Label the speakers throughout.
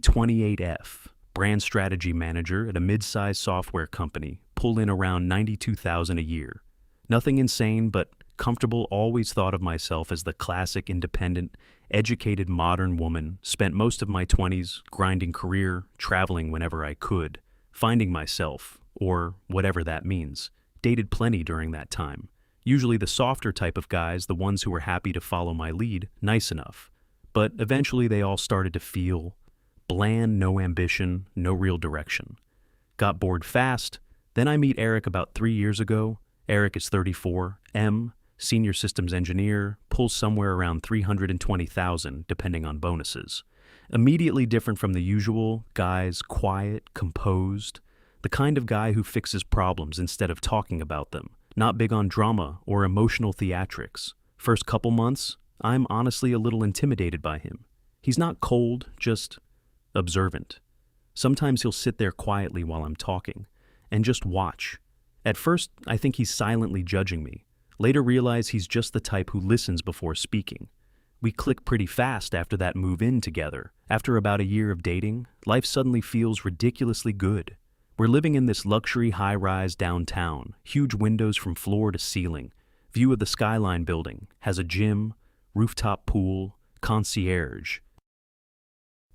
Speaker 1: 28F, brand strategy manager at a mid-sized software company, pull in around $92,000 a year. Nothing insane, but comfortable. Always thought of myself as the classic independent, educated modern woman. Spent most of my 20s grinding career, traveling whenever I could, finding myself, or whatever that means. Dated plenty during that time. Usually the softer type of guys, the ones who were happy to follow my lead, nice enough. But eventually they all started to feel bland, no ambition, no real direction. Got bored fast. Then I meet Eric about 3 years ago. Eric is 34, senior systems engineer, pulls somewhere around 320,000 depending on bonuses. Immediately different from the usual guys, quiet, composed, the kind of guy who fixes problems instead of talking about them. Not big on drama or emotional theatrics. First couple months, I'm honestly a little intimidated by him. He's not cold, just observant. Sometimes he'll sit there quietly while I'm talking and just watch. At first, I think he's silently judging me. Later realize he's just the type who listens before speaking. We click pretty fast after that move in together. After about a year of dating, life suddenly feels ridiculously good. We're living in this luxury high-rise downtown, huge windows from floor to ceiling, view of the Skyline building, has a gym, rooftop pool, concierge.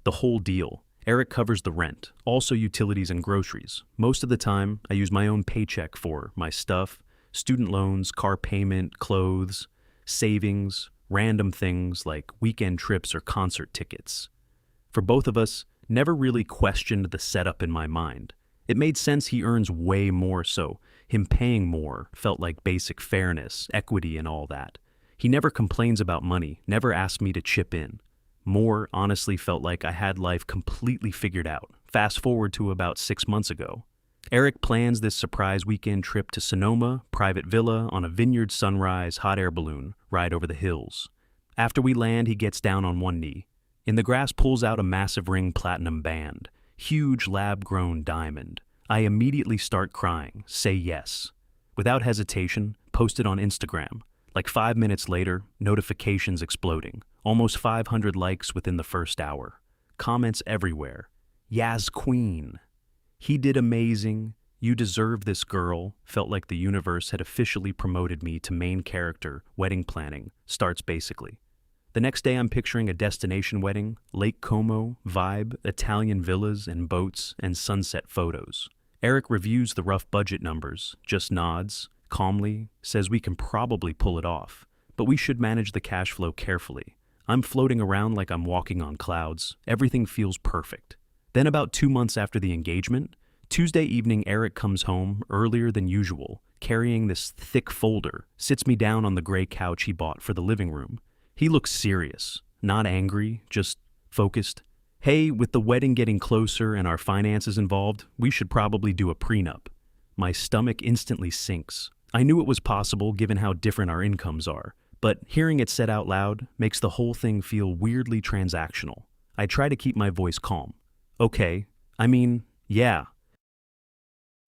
Speaker 1: The whole deal. Eric covers the rent, also utilities and groceries. Most of the time, I use my own paycheck for my stuff, student loans, car payment, clothes, savings, random things like weekend trips or concert tickets. For both of us, never really questioned the setup in my mind. It made sense he earns way more, so him paying more felt like basic fairness, equity, and all that. He never complains about money, never asked me to chip in. More honestly felt like I had life completely figured out. Fast forward to about 6 months ago. Eric plans this surprise weekend trip to Sonoma, private villa on a vineyard sunrise hot air balloon ride over the hills. After we land, he gets down on one knee. In the grass pulls out a massive ring platinum band, huge lab-grown diamond. I immediately start crying, say yes. Without hesitation, post it on Instagram. Like 5 minutes later, notifications exploding. Almost 500 likes within the first hour. Comments everywhere. Yas Queen. He did amazing. You deserve this, girl. Felt like the universe had officially promoted me to main character. Wedding planning starts basically. The next day I'm picturing a destination wedding, Lake Como, vibe, Italian villas and boats and sunset photos. Eric reviews the rough budget numbers, just nods, calmly, says we can probably pull it off, but we should manage the cash flow carefully. I'm floating around like I'm walking on clouds. Everything feels perfect. Then about 2 months after the engagement, Tuesday evening Eric comes home earlier than usual, carrying this thick folder, sits me down on the gray couch he bought for the living room. He looks serious, not angry, just focused. Hey, with the wedding getting closer and our finances involved, we should probably do a prenup. My stomach instantly sinks. I knew it was possible given how different our incomes are, but hearing it said out loud makes the whole thing feel weirdly transactional. I try to keep my voice calm. Okay, yeah.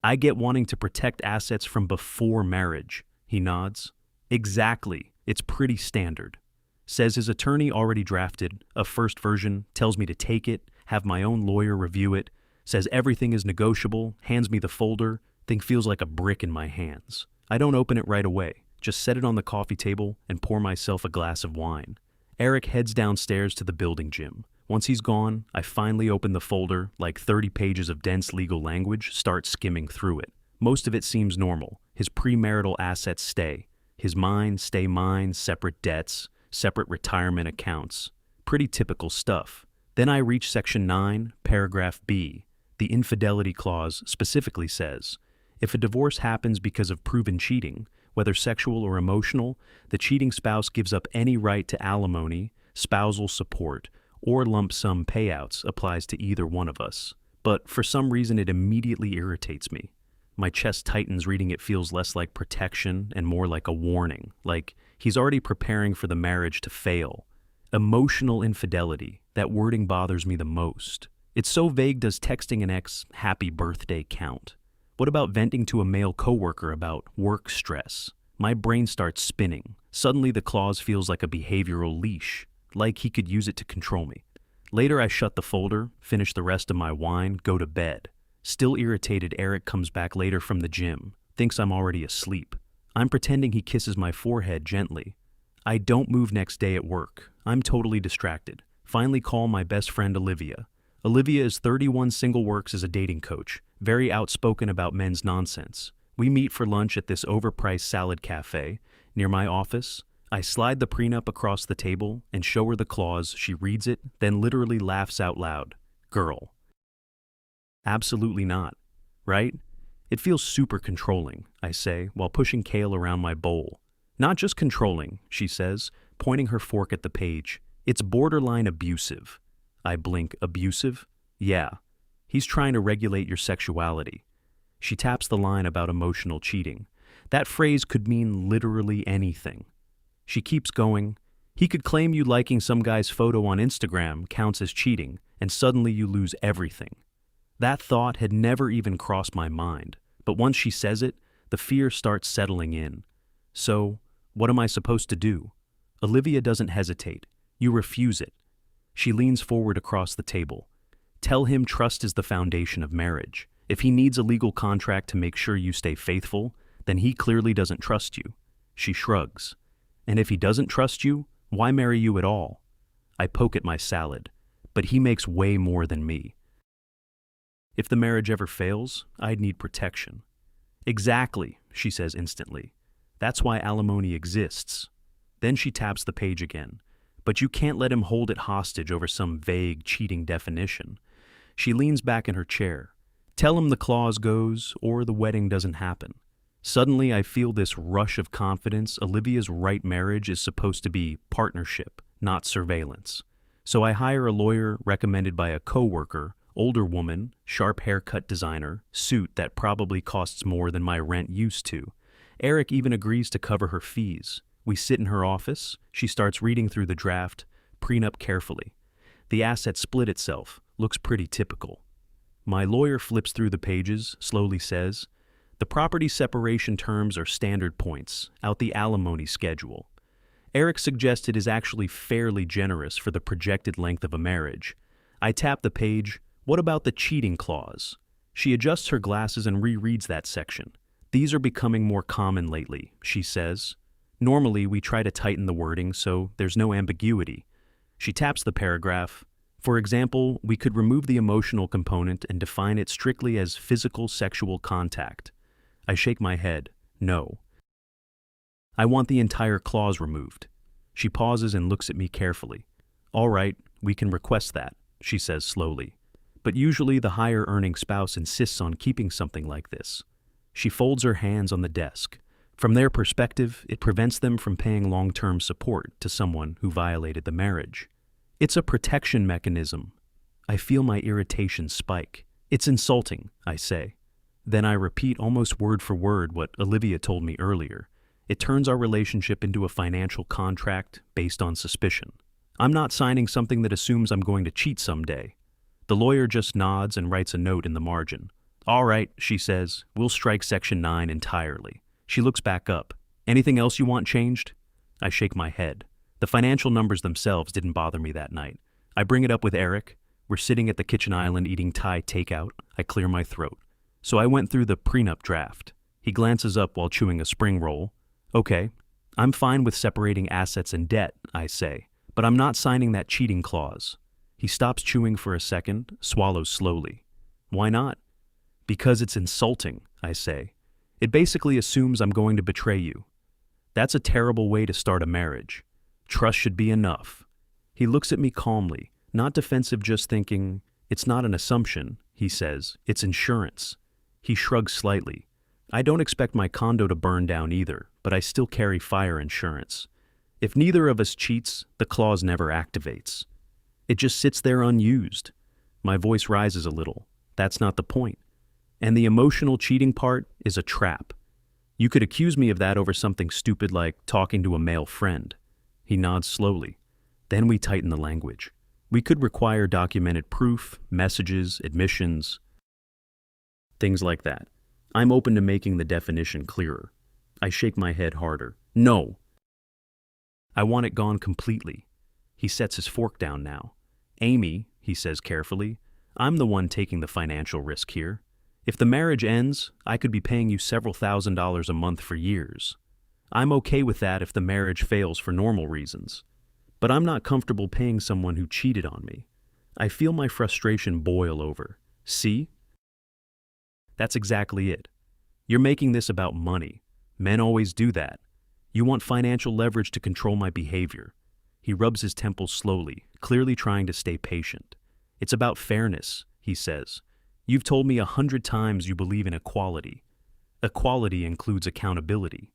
Speaker 1: I get wanting to protect assets from before marriage, he nods. Exactly, it's pretty standard. Says his attorney already drafted a first version, tells me to take it, have my own lawyer review it, says everything is negotiable, hands me the folder, thing feels like a brick in my hands. I don't open it right away, just set it on the coffee table and pour myself a glass of wine. Eric heads downstairs to the building gym. Once he's gone, I finally open the folder, like 30 pages of dense legal language, start skimming through it. Most of it seems normal. His premarital assets stay. His mine, stay mine, separate debts, separate retirement accounts. Pretty typical stuff. Then I reach section 9, paragraph B. The infidelity clause specifically says, if a divorce happens because of proven cheating, whether sexual or emotional, the cheating spouse gives up any right to alimony, spousal support, or lump sum payouts applies to either one of us. But for some reason it immediately irritates me. My chest tightens reading it, feels less like protection and more like a warning, like he's already preparing for the marriage to fail. Emotional infidelity, that wording bothers me the most. It's so vague. Does texting an ex happy birthday count? What about venting to a male coworker about work stress? My brain starts spinning. Suddenly the clause feels like a behavioral leash, like he could use it to control me. Later, I shut the folder, finish the rest of my wine, go to bed. Still irritated, Eric comes back later from the gym, thinks I'm already asleep. I'm pretending he kisses my forehead gently. I don't move next day at work. I'm totally distracted. Finally call my best friend Olivia. Olivia is 31, single, works as a dating coach, very outspoken about men's nonsense. We meet for lunch at this overpriced salad cafe near my office. I slide the prenup across the table and show her the clause. She reads it, then literally laughs out loud. Girl. Absolutely not. Right? It feels super controlling, I say, while pushing kale around my bowl. Not just controlling, she says, pointing her fork at the page. It's borderline abusive. I blink. Abusive? Yeah. He's trying to regulate your sexuality. She taps the line about emotional cheating. That phrase could mean literally anything. She keeps going. He could claim you liking some guy's photo on Instagram counts as cheating, and suddenly you lose everything. That thought had never even crossed my mind, but once she says it, the fear starts settling in. So, what am I supposed to do? Olivia doesn't hesitate. You refuse it. She leans forward across the table. Tell him trust is the foundation of marriage. If he needs a legal contract to make sure you stay faithful, then he clearly doesn't trust you. She shrugs. And if he doesn't trust you, why marry you at all? I poke at my salad, but he makes way more than me. If the marriage ever fails, I'd need protection. Exactly, she says instantly. That's why alimony exists. Then she taps the page again. But you can't let him hold it hostage over some vague, cheating definition. She leans back in her chair. Tell him the clause goes, or the wedding doesn't happen. Suddenly, I feel this rush of confidence. Olivia's right, marriage is supposed to be partnership, not surveillance. So I hire a lawyer recommended by a coworker, older woman, sharp haircut designer, suit that probably costs more than my rent used to. Eric even agrees to cover her fees. We sit in her office. She starts reading through the draft, prenup carefully. The asset split itself, looks pretty typical. My lawyer flips through the pages, slowly says, the property separation terms are standard points, out the alimony schedule. Eric suggested is actually fairly generous for the projected length of a marriage. I tap the page. What about the cheating clause? She adjusts her glasses and rereads that section. These are becoming more common lately, she says. Normally, we try to tighten the wording so there's no ambiguity. She taps the paragraph. For example, we could remove the emotional component and define it strictly as physical sexual contact. I shake my head. No. I want the entire clause removed. She pauses and looks at me carefully. All right, we can request that, she says slowly. But usually the higher-earning spouse insists on keeping something like this. She folds her hands on the desk. From their perspective, it prevents them from paying long-term support to someone who violated the marriage. It's a protection mechanism. I feel my irritation spike. It's insulting, I say. Then I repeat almost word for word what Olivia told me earlier. It turns our relationship into a financial contract based on suspicion. I'm not signing something that assumes I'm going to cheat someday. The lawyer just nods and writes a note in the margin. All right, she says, we'll strike Section 9 entirely. She looks back up. Anything else you want changed? I shake my head. The financial numbers themselves didn't bother me that night. I bring it up with Eric. We're sitting at the kitchen island eating Thai takeout. I clear my throat. So I went through the prenup draft. He glances up while chewing a spring roll. Okay, I'm fine with separating assets and debt, I say, but I'm not signing that cheating clause. He stops chewing for a second, swallows slowly. Why not? Because it's insulting, I say. It basically assumes I'm going to betray you. That's a terrible way to start a marriage. Trust should be enough. He looks at me calmly, not defensive, just thinking, it's not an assumption, he says, it's insurance. He shrugs slightly. I don't expect my condo to burn down either, but I still carry fire insurance. If neither of us cheats, the clause never activates. It just sits there unused. My voice rises a little. That's not the point. And the emotional cheating part is a trap. You could accuse me of that over something stupid like talking to a male friend. He nods slowly. Then we tighten the language. We could require documented proof, messages, admissions, things like that. I'm open to making the definition clearer. I shake my head harder. No. I want it gone completely. He sets his fork down now. Amy, he says carefully. I'm the one taking the financial risk here. If the marriage ends, I could be paying you several $1,000s a month for years. I'm okay with that if the marriage fails for normal reasons. But I'm not comfortable paying someone who cheated on me. I feel my frustration boil over. See? That's exactly it. You're making this about money. Men always do that. You want financial leverage to control my behavior. He rubs his temples slowly, clearly trying to stay patient. It's about fairness, he says. You've told me 100 times you believe in equality. Equality includes accountability.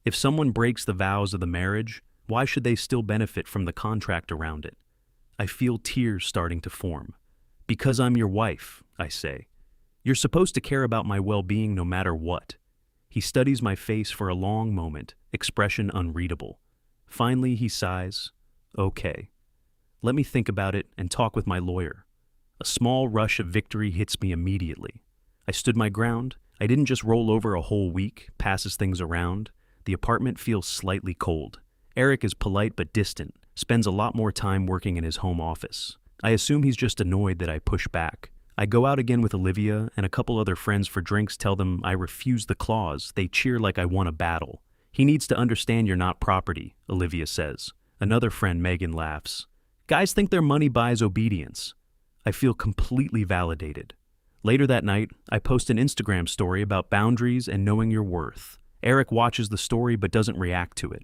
Speaker 1: If someone breaks the vows of the marriage, why should they still benefit from the contract around it? I feel tears starting to form. Because I'm your wife, I say. You're supposed to care about my well-being no matter what. He studies my face for a long moment, expression unreadable. Finally, he sighs. Okay. Let me think about it and talk with my lawyer. A small rush of victory hits me immediately. I stood my ground. I didn't just roll over a whole week, passes things around. The apartment feels slightly cold. Eric is polite but distant, spends a lot more time working in his home office. I assume he's just annoyed that I push back. I go out again with Olivia and a couple other friends for drinks, tell them I refuse the clause. They cheer like I won a battle. He needs to understand you're not property, Olivia says. Another friend, Megan, laughs. Guys think their money buys obedience. I feel completely validated. Later that night, I post an Instagram story about boundaries and knowing your worth. Eric watches the story but doesn't react to it.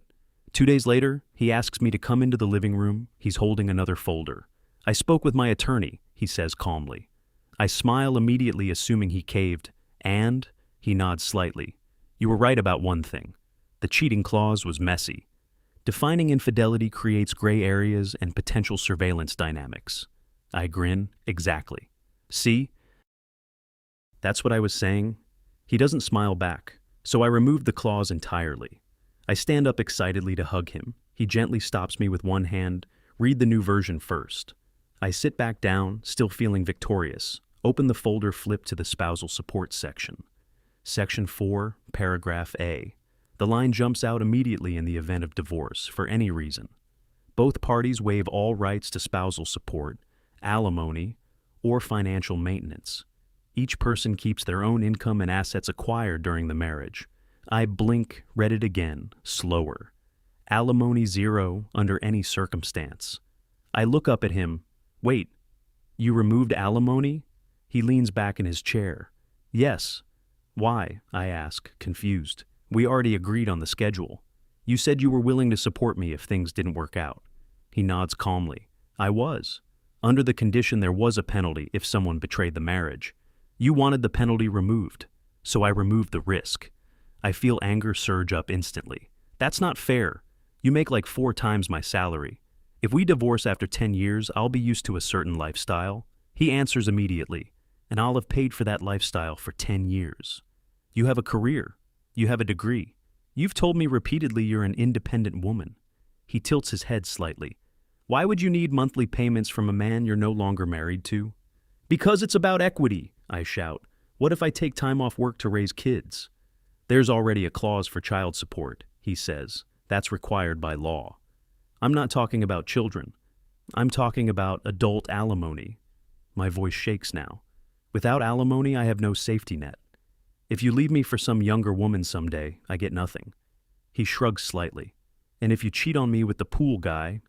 Speaker 1: 2 days later, he asks me to come into the living room. He's holding another folder. I spoke with my attorney, he says calmly. I smile immediately, assuming he caved, and he nods slightly. You were right about one thing. The cheating clause was messy. Defining infidelity creates gray areas and potential surveillance dynamics. I grin. Exactly. See? That's what I was saying. He doesn't smile back, so I remove the clause entirely. I stand up excitedly to hug him. He gently stops me with one hand. Read the new version first. I sit back down, still feeling victorious. Open the folder, flip to the spousal support section. Section 4, paragraph A. The line jumps out immediately in the event of divorce, for any reason. Both parties waive all rights to spousal support, alimony, or financial maintenance. Each person keeps their own income and assets acquired during the marriage. I blink, read it again, slower. Alimony 0 under any circumstance. I look up at him. Wait, you removed alimony? He leans back in his chair. Yes. Why? I ask, confused. We already agreed on the schedule. You said you were willing to support me if things didn't work out. He nods calmly. I was. Under the condition there was a penalty if someone betrayed the marriage. You wanted the penalty removed, so I removed the risk. I feel anger surge up instantly. That's not fair. You make like 4 times my salary. If we divorce after 10 years, I'll be used to a certain lifestyle. He answers immediately, and I'll have paid for that lifestyle for 10 years. You have a career. You have a degree. You've told me repeatedly you're an independent woman. He tilts his head slightly. Why would you need monthly payments from a man you're no longer married to? Because it's about equity, I shout. What if I take time off work to raise kids? There's already a clause for child support, he says. That's required by law. I'm not talking about children. I'm talking about adult alimony. My voice shakes now. Without alimony, I have no safety net. If you leave me for some younger woman someday, I get nothing. He shrugs slightly. And if you cheat on me with the pool guy,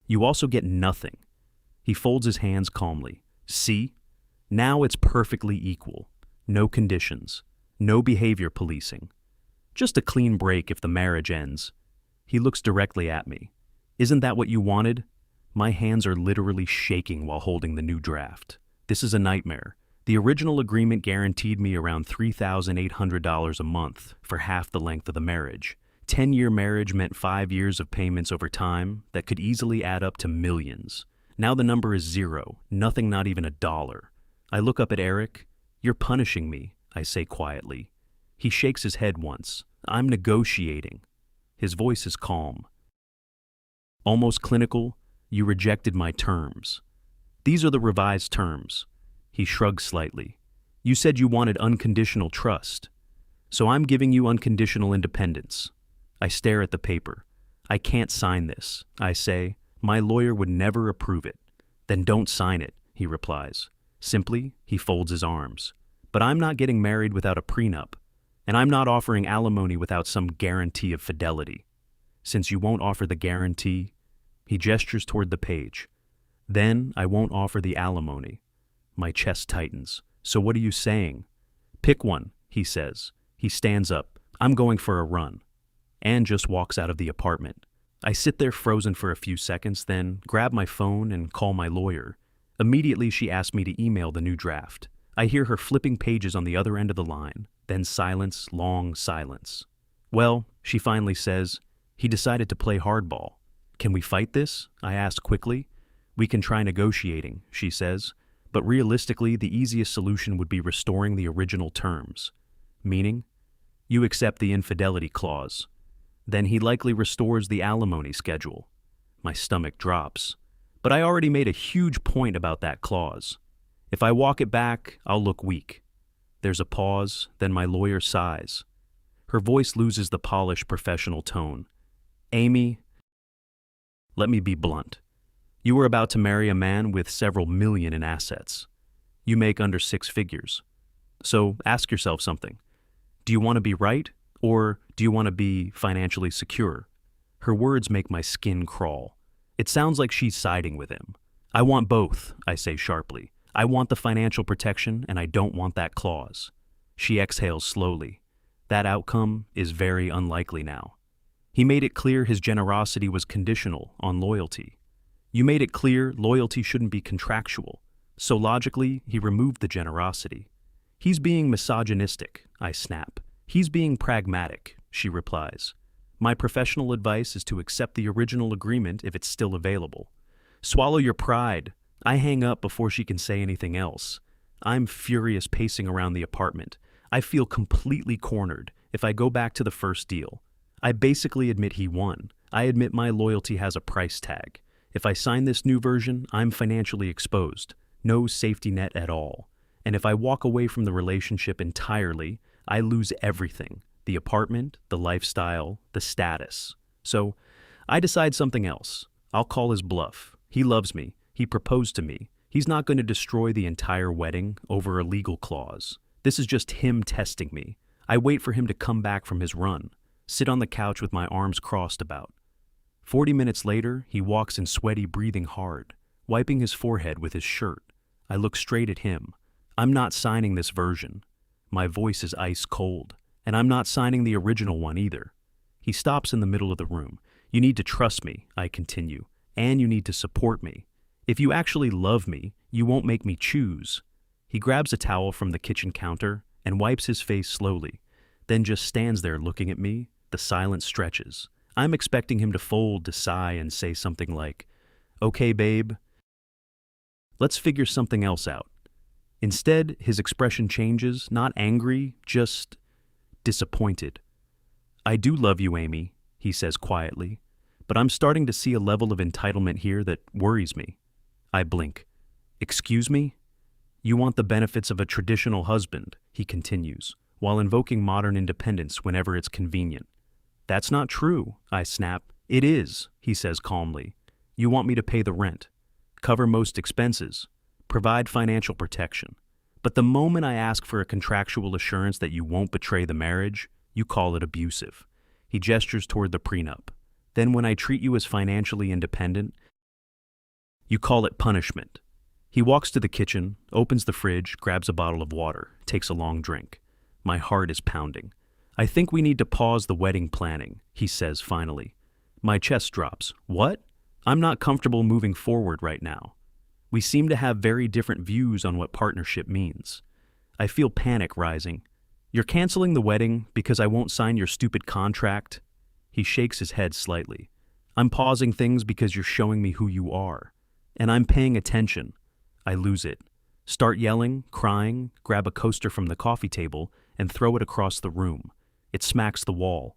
Speaker 1: you also get nothing. He folds his hands calmly. See? Now it's perfectly equal. No conditions. No behavior policing. Just a clean break if the marriage ends. He looks directly at me. Isn't that what you wanted? My hands are literally shaking while holding the new draft. This is a nightmare. The original agreement guaranteed me around $3,800 a month for half the length of the marriage. 10-year marriage meant 5 years of payments over time that could easily add up to millions. Now the number is 0, nothing, not even $1. I look up at Eric. You're punishing me, I say quietly. He shakes his head once. I'm negotiating. His voice is calm. Almost clinical. You rejected my terms. These are the revised terms. He shrugs slightly. You said you wanted unconditional trust. So I'm giving you unconditional independence. I stare at the paper. I can't sign this, I say. My lawyer would never approve it. Then don't sign it, he replies. Simply, he folds his arms. But I'm not getting married without a prenup, and I'm not offering alimony without some guarantee of fidelity. Since you won't offer the guarantee, he gestures toward the page. Then I won't offer the alimony. My chest tightens. So what are you saying? Pick one, he says. He stands up. I'm going for a run. Anne just walks out of the apartment. I sit there frozen for a few seconds, then grab my phone and call my lawyer. Immediately she asks me to email the new draft. I hear her flipping pages on the other end of the line, then silence, long silence. Well, she finally says, he decided to play hardball. Can we fight this? I ask quickly. We can try negotiating, she says, but realistically the easiest solution would be restoring the original terms. Meaning, you accept the infidelity clause. Then he likely restores the alimony schedule. My stomach drops. But I already made a huge point about that clause. If I walk it back, I'll look weak. There's a pause, then my lawyer sighs. Her voice loses the polished professional tone. Amy, let me be blunt. You were about to marry a man with several million in assets. You make under 6 figures. So ask yourself something. Do you want to be right, or do you want to be financially secure? Her words make my skin crawl. It sounds like she's siding with him. I want both, I say sharply. I want the financial protection, and I don't want that clause. She exhales slowly. That outcome is very unlikely now. He made it clear his generosity was conditional on loyalty. You made it clear loyalty shouldn't be contractual, so logically, he removed the generosity. He's being misogynistic, I snap. He's being pragmatic, she replies. My professional advice is to accept the original agreement if it's still available. Swallow your pride. I hang up before she can say anything else. I'm furious pacing around the apartment. I feel completely cornered if I go back to the first deal. I basically admit he won. I admit my loyalty has a price tag. If I sign this new version, I'm financially exposed. No safety net at all. And if I walk away from the relationship entirely, I lose everything. The apartment, the lifestyle, the status. So, I decide something else. I'll call his bluff. He loves me. He proposed to me. He's not going to destroy the entire wedding over a legal clause. This is just him testing me. I wait for him to come back from his run, sit on the couch with my arms crossed about. 40 minutes later, he walks in sweaty, breathing hard, wiping his forehead with his shirt. I look straight at him. I'm not signing this version. My voice is ice cold, and I'm not signing the original one either. He stops in the middle of the room. You need to trust me, I continue, and you need to support me. If you actually love me, you won't make me choose. He grabs a towel from the kitchen counter and wipes his face slowly, then just stands there looking at me. The silence stretches. I'm expecting him to fold, to sigh, and say something like, "Okay, babe, let's figure something else out." Instead, his expression changes, not angry, just disappointed. "I do love you, Amy," he says quietly, "but I'm starting to see a level of entitlement here that worries me." I blink. "Excuse me?" "You want the benefits of a traditional husband," he continues, while invoking modern independence whenever it's convenient. "That's not true," I snap. "It is," he says calmly. "You want me to pay the rent, cover most expenses, provide financial protection. But the moment I ask for a contractual assurance that you won't betray the marriage, you call it abusive." He gestures toward the prenup. "Then when I treat you as financially independent, you call it punishment." He walks to the kitchen, opens the fridge, grabs a bottle of water, takes a long drink. My heart is pounding. "I think we need to pause the wedding planning," he says finally. My chest drops. "What?" "I'm not comfortable moving forward right now. We seem to have very different views on what partnership means." I feel panic rising. "You're canceling the wedding because I won't sign your stupid contract?" He shakes his head slightly. "I'm pausing things because you're showing me who you are. And I'm paying attention." I lose it. Start yelling, crying, grab a coaster from the coffee table, and throw it across the room. It smacks the wall.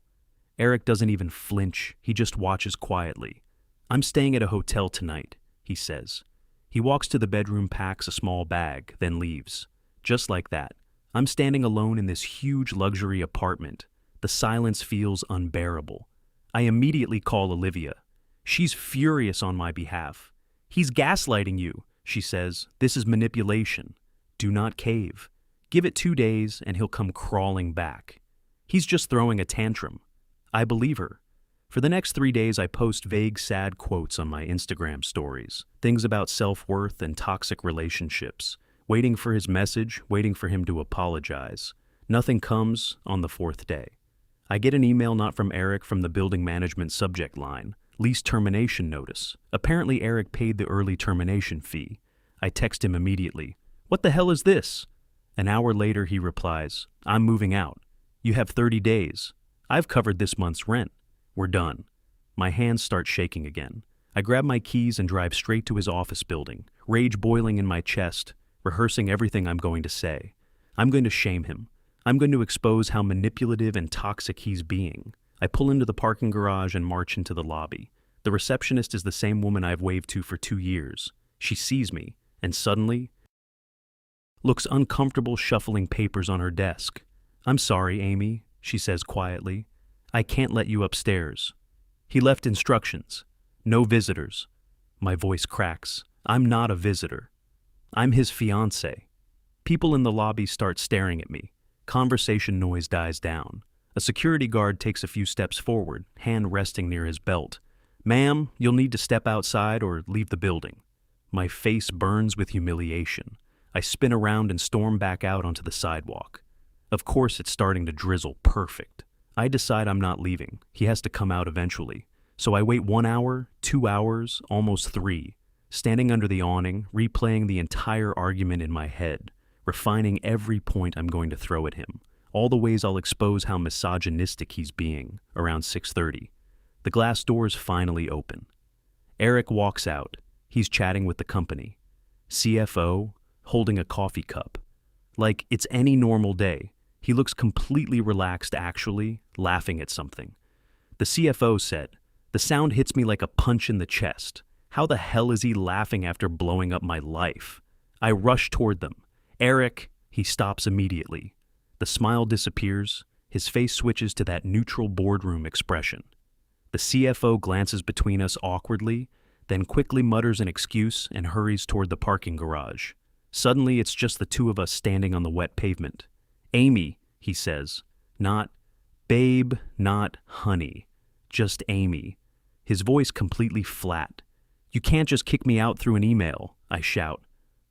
Speaker 1: Eric doesn't even flinch. He just watches quietly. "I'm staying at a hotel tonight," he says. He walks to the bedroom, packs a small bag, then leaves. Just like that. I'm standing alone in this huge luxury apartment. The silence feels unbearable. I immediately call Olivia. She's furious on my behalf. "He's gaslighting you. she says. This is manipulation. Do not cave. Give it 2 days and he'll come crawling back. He's just throwing a tantrum. I believe her. For the next 3 days, I post vague, sad quotes on my Instagram stories. Things about self-worth and toxic relationships. Waiting for his message, waiting for him to apologize. Nothing comes on the 4th day. I get an email not from Eric from the building management subject line. Lease termination notice. Apparently Eric paid the early termination fee. I text him immediately. What the hell is this? An hour later he replies, I'm moving out. You have 30 days. I've covered this month's rent. We're done. My hands start shaking again. I grab my keys and drive straight to his office building, rage boiling in my chest, rehearsing everything I'm going to say. I'm going to shame him. I'm going to expose how manipulative and toxic he's being. I pull into the parking garage and march into the lobby. The receptionist is the same woman I've waved to for 2 years. She sees me, and suddenly looks uncomfortable shuffling papers on her desk. I'm sorry, Amy, she says quietly. I can't let you upstairs. He left instructions. No visitors. My voice cracks. I'm not a visitor. I'm his fiancée. People in the lobby start staring at me. Conversation noise dies down. A security guard takes a few steps forward, hand resting near his belt. Ma'am, you'll need to step outside or leave the building. My face burns with humiliation. I spin around and storm back out onto the sidewalk. Of course, it's starting to drizzle perfect. I decide I'm not leaving. He has to come out eventually. So I wait 1 hour, 2 hours, almost 3, standing under the awning, replaying the entire argument in my head, refining every point I'm going to throw at him, all the ways I'll expose how misogynistic he's being, around 6:30. The glass doors finally open. Eric walks out. He's chatting with the company. CFO, holding a coffee cup. Like it's any normal day. He looks completely relaxed actually, laughing at something. The CFO said, the sound hits me like a punch in the chest. How the hell is he laughing after blowing up my life? I rush toward them. Eric, he stops immediately. The smile disappears. His face switches to that neutral boardroom expression. The CFO glances between us awkwardly, then quickly mutters an excuse and hurries toward the parking garage. Suddenly, it's just the two of us standing on the wet pavement. Amy, he says. Not babe, not honey. Just Amy. His voice completely flat. You can't just kick me out through an email, I shout.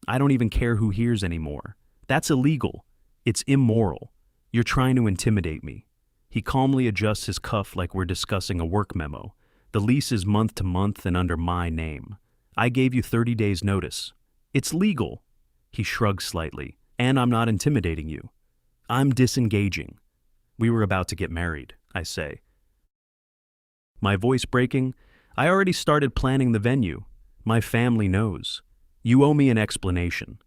Speaker 1: I don't even care who hears anymore. That's illegal. It's immoral. You're trying to intimidate me. He calmly adjusts his cuff like we're discussing a work memo. The lease is month to month and under my name. I gave you 30 days notice. It's legal. He shrugs slightly. And I'm not intimidating you. I'm disengaging. We were about to get married, I say. My voice breaking, I already started planning the venue. My family knows. You owe me an explanation.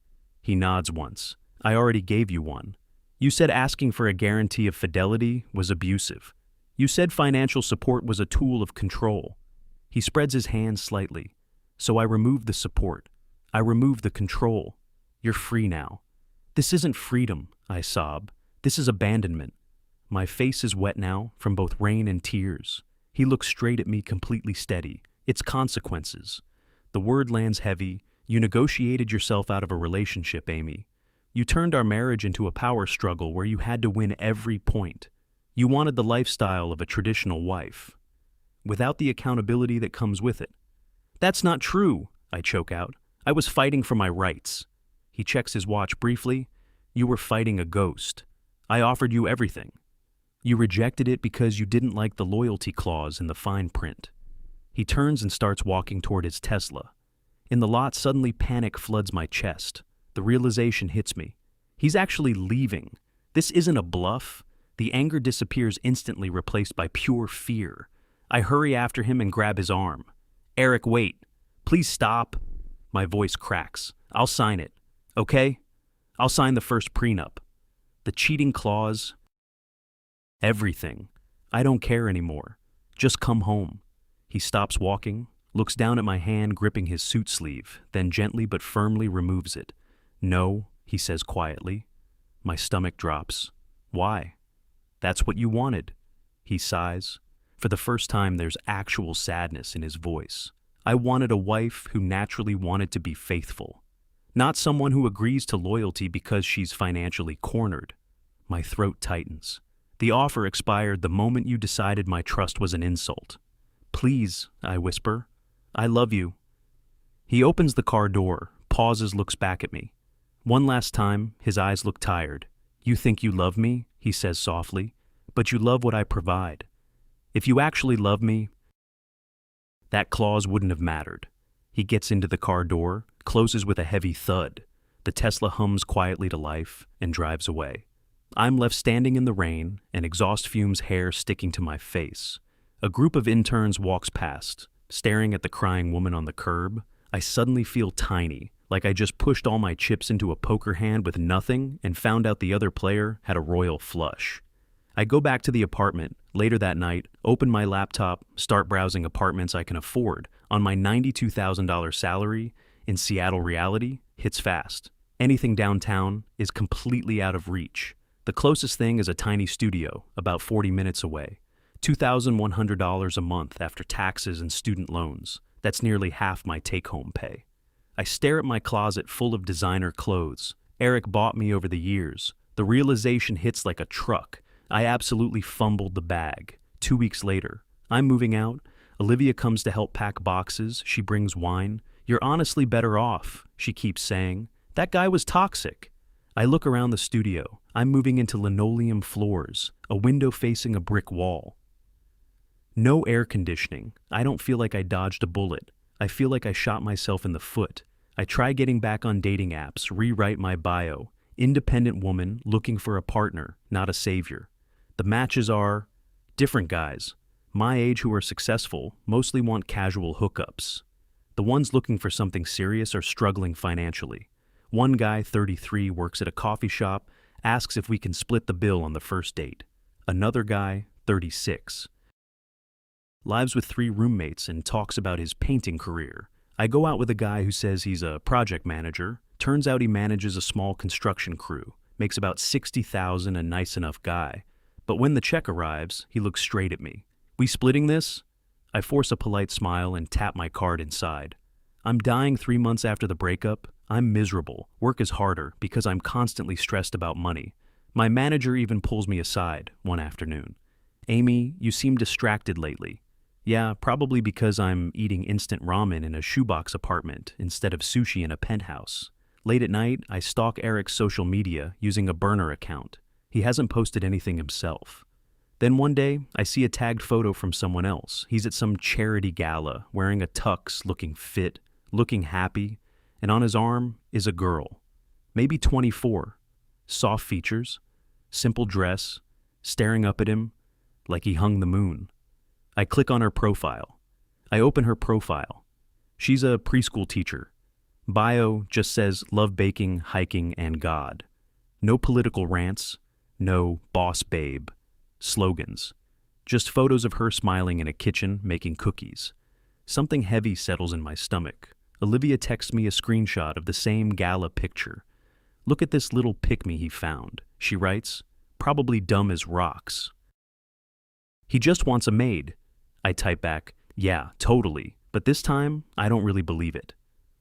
Speaker 1: He nods once. I already gave you one. You said asking for a guarantee of fidelity was abusive. You said financial support was a tool of control. He spreads his hands slightly. So I removed the support. I removed the control. You're free now. This isn't freedom, I sob. This is abandonment. My face is wet now from both rain and tears. He looks straight at me, completely steady. It's consequences. The word lands heavy. You negotiated yourself out of a relationship, Amy. You turned our marriage into a power struggle where you had to win every point. You wanted the lifestyle of a traditional wife, without the accountability that comes with it. That's not true, I choke out. I was fighting for my rights. He checks his watch briefly. You were fighting a ghost. I offered you everything. You rejected it because you didn't like the loyalty clause in the fine print. He turns and starts walking toward his Tesla. In the lot, suddenly panic floods my chest. The realization hits me. He's actually leaving. This isn't a bluff. The anger disappears instantly, replaced by pure fear. I hurry after him and grab his arm. Eric, wait. Please stop. My voice cracks. I'll sign it. Okay? I'll sign the first prenup. The cheating clause. Everything. I don't care anymore. Just come home. He stops walking, looks down at my hand gripping his suit sleeve, then gently but firmly removes it. No, he says quietly. My stomach drops. Why? That's what you wanted. He sighs. For the first time, there's actual sadness in his voice. I wanted a wife who naturally wanted to be faithful, not someone who agrees to loyalty because she's financially cornered. My throat tightens. The offer expired the moment you decided my trust was an insult. Please, I whisper. I love you. He opens the car door, pauses, looks back at me. One last time, his eyes look tired. You think you love me, he says softly, but you love what I provide. If you actually love me, that clause wouldn't have mattered. He gets into the car door, closes with a heavy thud. The Tesla hums quietly to life and drives away. I'm left standing in the rain, and exhaust fumes hair sticking to my face. A group of interns walks past, staring at the crying woman on the curb. I suddenly feel tiny, like I just pushed all my chips into a poker hand with nothing and found out the other player had a royal flush. I go back to the apartment later that night, open my laptop, start browsing apartments I can afford on my $92,000 salary. In Seattle, reality hits fast. Anything downtown is completely out of reach. The closest thing is a tiny studio about 40 minutes away. $2,100 a month after taxes and student loans. That's nearly half my take-home pay. I stare at my closet full of designer clothes Eric bought me over the years. The realization hits like a truck. I absolutely fumbled the bag. 2 weeks later, I'm moving out. Olivia comes to help pack boxes. She brings wine. You're honestly better off, she keeps saying. That guy was toxic. I look around the studio. I'm moving into linoleum floors, a window facing a brick wall. No air conditioning. I don't feel like I dodged a bullet. I feel like I shot myself in the foot. I try getting back on dating apps, rewrite my bio. Independent woman looking for a partner, not a savior. The matches are different guys. My age who are successful mostly want casual hookups. The ones looking for something serious are struggling financially. One guy, 33, works at a coffee shop, asks if we can split the bill on the first date. Another guy, 36, lives with 3 roommates and talks about his painting career. I go out with a guy who says he's a project manager. Turns out he manages a small construction crew, makes about $60,000, a nice enough guy. But when the check arrives, he looks straight at me. We splitting this? I force a polite smile and tap my card inside. I'm dying 3 months after the breakup. I'm miserable. Work is harder because I'm constantly stressed about money. My manager even pulls me aside one afternoon. Amy, you seem distracted lately. Yeah, probably because I'm eating instant ramen in a shoebox apartment instead of sushi in a penthouse. Late at night, I stalk Eric's social media using a burner account. He hasn't posted anything himself. Then one day, I see a tagged photo from someone else. He's at some charity gala, wearing a tux, looking fit, looking happy, and on his arm is a girl, maybe 24, soft features, simple dress, staring up at him like he hung the moon. I click on her profile. I open her profile. She's a preschool teacher. Bio just says love baking, hiking, and God. No political rants, no boss babe slogans. Just photos of her smiling in a kitchen making cookies. Something heavy settles in my stomach. Olivia texts me a screenshot of the same gala picture. Look at this little pick-me he found, she writes, probably dumb as rocks. He just wants a maid. I type back, yeah, totally, but this time I don't really believe it.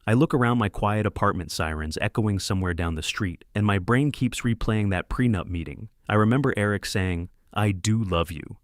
Speaker 1: I look around my quiet apartment sirens echoing somewhere down the street, and my brain keeps replaying that prenup meeting. I remember Eric saying, I do love you.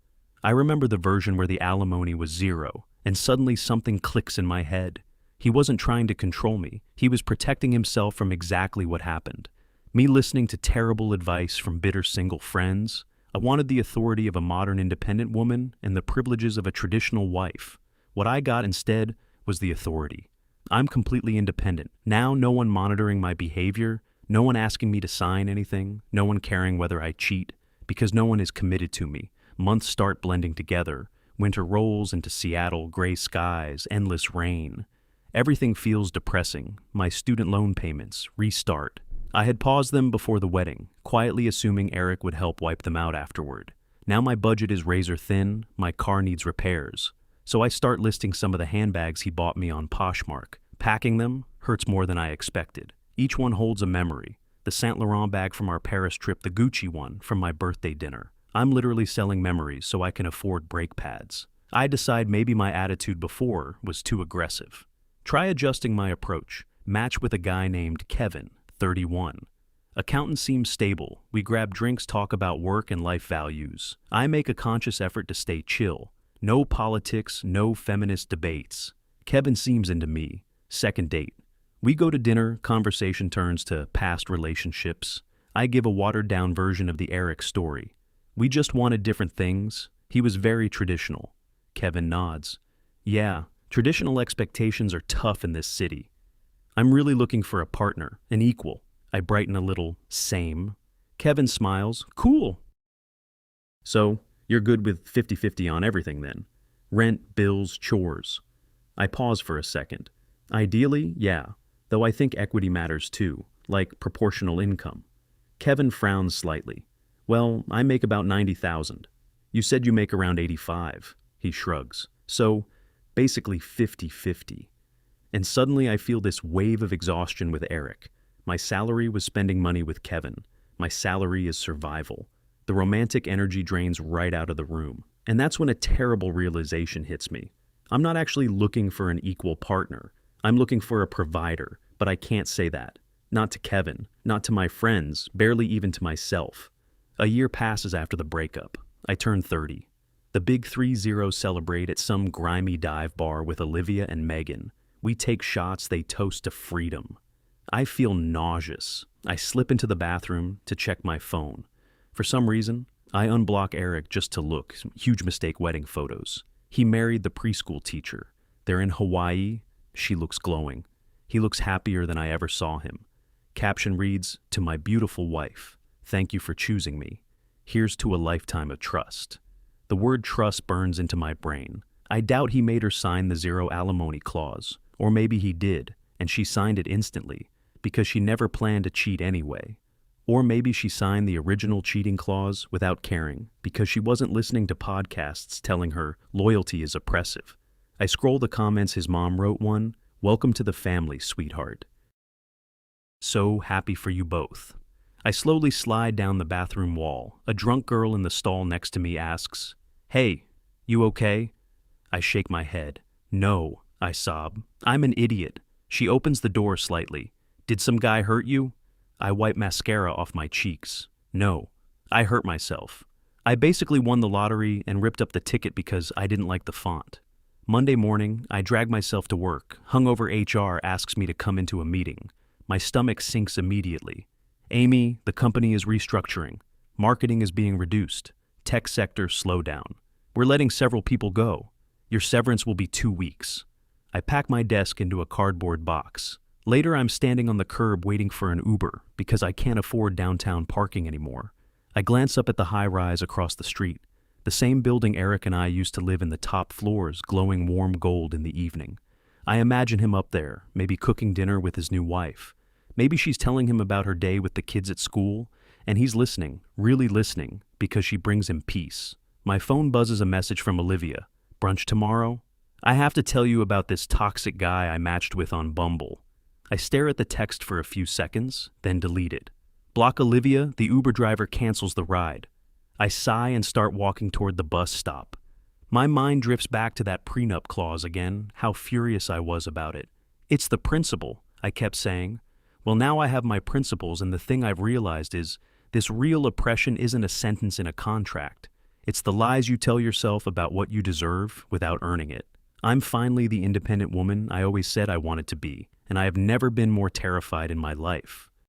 Speaker 1: I remember the version where the alimony was 0, and suddenly something clicks in my head. He wasn't trying to control me. He was protecting himself from exactly what happened. Me listening to terrible advice from bitter single friends. I wanted the authority of a modern independent woman and the privileges of a traditional wife. What I got instead was the authority. I'm completely independent. Now no one monitoring my behavior, no one asking me to sign anything, no one caring whether I cheat, because no one is committed to me. Months start blending together. Winter rolls into Seattle, gray skies, endless rain. Everything feels depressing. My student loan payments restart. I had paused them before the wedding, quietly assuming Eric would help wipe them out afterward. Now my budget is razor thin, my car needs repairs. So I start listing some of the handbags he bought me on Poshmark. Packing them hurts more than I expected. Each one holds a memory. The Saint Laurent bag from our Paris trip, the Gucci one from my birthday dinner. I'm literally selling memories so I can afford brake pads. I decide maybe my attitude before was too aggressive. Try adjusting my approach. Match with a guy named Kevin, 31. Accountant seems stable. We grab drinks, talk about work and life values. I make a conscious effort to stay chill. No politics, no feminist debates. Kevin seems into me. Second date. We go to dinner, conversation turns to past relationships. I give a watered-down version of the Eric story. We just wanted different things. He was very traditional. Kevin nods. Yeah, traditional expectations are tough in this city. I'm really looking for a partner, an equal. I brighten a little. Same. Kevin smiles. Cool. So, you're good with 50-50 on everything then? Rent, bills, chores. I pause for a second. Ideally, yeah, though I think equity matters too, like proportional income. Kevin frowns slightly. Well, I make about 90,000. You said you make around 85. He shrugs. So, basically 50-50. And suddenly I feel this wave of exhaustion with Eric. My salary was spending money with Kevin. My salary is survival. The romantic energy drains right out of the room. And that's when a terrible realization hits me. I'm not actually looking for an equal partner. I'm looking for a provider, but I can't say that. Not to Kevin, not to my friends, barely even to myself. A year passes after the breakup. I turn 30. The big 3-0 celebrate at some grimy dive bar with Olivia and Megan. We take shots, they toast to freedom. I feel nauseous. I slip into the bathroom to check my phone. For some reason, I unblock Eric just to look. Huge mistake wedding photos. He married the preschool teacher. They're in Hawaii. She looks glowing. He looks happier than I ever saw him. Caption reads, "To my beautiful wife, thank you for choosing me. Here's to a lifetime of trust." The word trust burns into my brain. I doubt he made her sign the zero alimony clause. Or maybe he did, and she signed it instantly, because she never planned to cheat anyway. Or maybe she signed the original cheating clause without caring, because she wasn't listening to podcasts telling her loyalty is oppressive. I scroll the comments. His mom wrote one, "Welcome to the family, sweetheart. So happy for you both." I slowly slide down the bathroom wall. A drunk girl in the stall next to me asks, "Hey, you okay?" I shake my head. "No," I sob. "I'm an idiot." She opens the door slightly. "Did some guy hurt you?" I wipe mascara off my cheeks. "No, I hurt myself. I basically won the lottery and ripped up the ticket because I didn't like the font." Monday morning, I drag myself to work. Hungover HR asks me to come into a meeting. My stomach sinks immediately. "Amy, the company is restructuring. Marketing is being reduced. Tech sector slowdown. We're letting several people go. Your severance will be 2 weeks." I pack my desk into a cardboard box. Later, I'm standing on the curb waiting for an Uber because I can't afford downtown parking anymore. I glance up at the high-rise across the street. The same building Eric and I used to live in, the top floors glowing warm gold in the evening. I imagine him up there, maybe cooking dinner with his new wife. Maybe she's telling him about her day with the kids at school, and he's listening, really listening, because she brings him peace. My phone buzzes a message from Olivia. "Brunch tomorrow? I have to tell you about this toxic guy I matched with on Bumble." I stare at the text for a few seconds, then delete it. Block Olivia, the Uber driver cancels the ride. I sigh and start walking toward the bus stop. My mind drifts back to that prenup clause again, how furious I was about it. "It's the principle," I kept saying. Well, now I have my principles, and the thing I've realized is this real oppression isn't a sentence in a contract. It's the lies you tell yourself about what you deserve without earning it. I'm finally the independent woman I always said I wanted to be, and I have never been more terrified in my life.